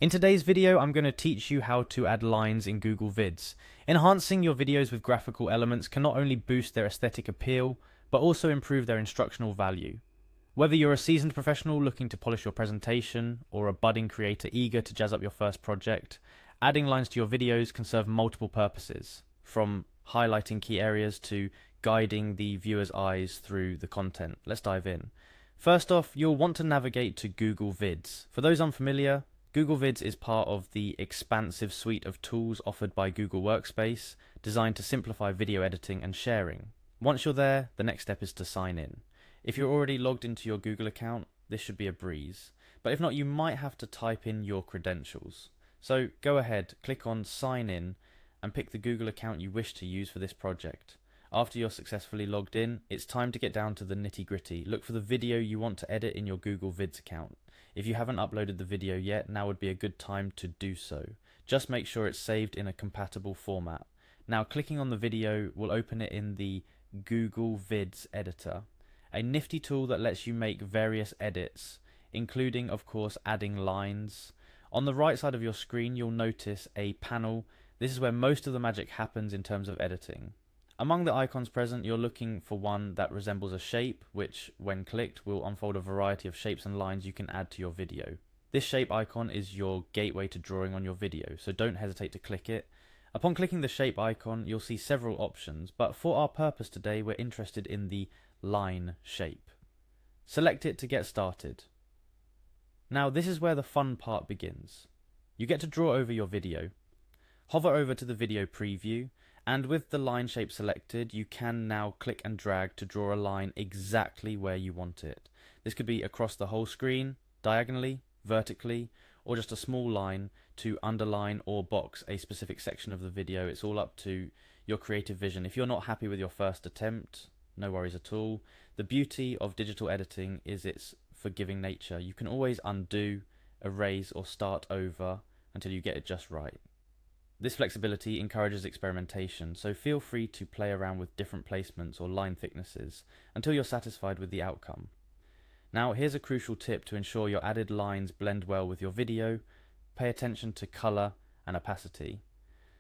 In today's video, I'm going to teach you how to add lines in Google Vids. Enhancing your videos with graphical elements can not only boost their aesthetic appeal, but also improve their instructional value. Whether you're a seasoned professional looking to polish your presentation, or a budding creator eager to jazz up your first project, adding lines to your videos can serve multiple purposes, from highlighting key areas to guiding the viewer's eyes through the content. Let's dive in. First off, you'll want to navigate to Google Vids. For those unfamiliar, Google Vids is part of the expansive suite of tools offered by Google Workspace, designed to simplify video editing and sharing. Once you're there, the next step is to sign in. If you're already logged into your Google account, this should be a breeze. But if not, you might have to type in your credentials. So go ahead, click on Sign In, and pick the Google account you wish to use for this project. After you're successfully logged in, it's time to get down to the nitty-gritty. Look for the video you want to edit in your Google Vids account. If you haven't uploaded the video yet, now would be a good time to do so. Just make sure it's saved in a compatible format. Now, clicking on the video will open it in the Google Vids editor, a nifty tool that lets you make various edits, including, of course, adding lines. On the right side of your screen, you'll notice a panel. This is where most of the magic happens in terms of editing. Among the icons present, you're looking for one that resembles a shape, which, when clicked, will unfold a variety of shapes and lines you can add to your video. This shape icon is your gateway to drawing on your video, so don't hesitate to click it. Upon clicking the shape icon, you'll see several options, but for our purpose today, we're interested in the line shape. Select it to get started. Now, this is where the fun part begins. You get to draw over your video. Hover over to the video preview, and with the line shape selected, you can now click and drag to draw a line exactly where you want it. This could be across the whole screen, diagonally, vertically, or just a small line to underline or box a specific section of the video. It's all up to your creative vision. If you're not happy with your first attempt, no worries at all. The beauty of digital editing is its forgiving nature. You can always undo, erase, or start over until you get it just right. This flexibility encourages experimentation, so feel free to play around with different placements or line thicknesses until you're satisfied with the outcome. Now, here's a crucial tip to ensure your added lines blend well with your video. Pay attention to color and opacity.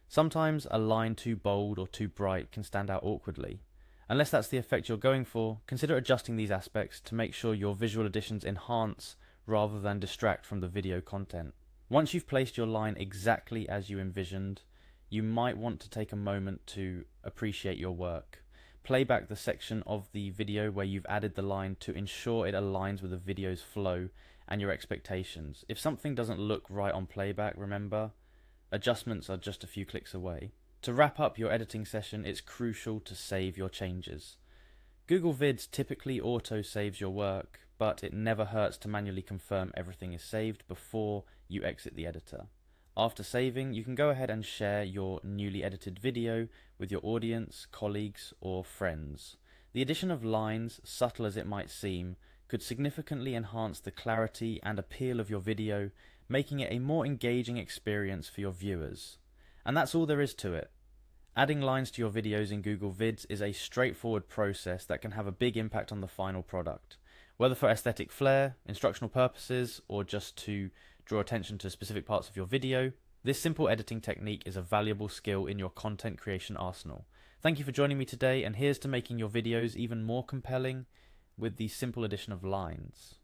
Sometimes a line too bold or too bright can stand out awkwardly. Unless that's the effect you're going for, consider adjusting these aspects to make sure your visual additions enhance rather than distract from the video content. Once you've placed your line exactly as you envisioned, you might want to take a moment to appreciate your work. Play back the section of the video where you've added the line to ensure it aligns with the video's flow and your expectations. If something doesn't look right on playback, remember, adjustments are just a few clicks away. To wrap up your editing session, it's crucial to save your changes. Google Vids typically auto-saves your work, but it never hurts to manually confirm everything is saved before you exit the editor. After saving, you can go ahead and share your newly edited video with your audience, colleagues, or friends. The addition of lines, subtle as it might seem, could significantly enhance the clarity and appeal of your video, making it a more engaging experience for your viewers. And that's all there is to it. Adding lines to your videos in Google Vids is a straightforward process that can have a big impact on the final product. Whether for aesthetic flair, instructional purposes, or just to draw attention to specific parts of your video, this simple editing technique is a valuable skill in your content creation arsenal. Thank you for joining me today, and here's to making your videos even more compelling with the simple addition of lines.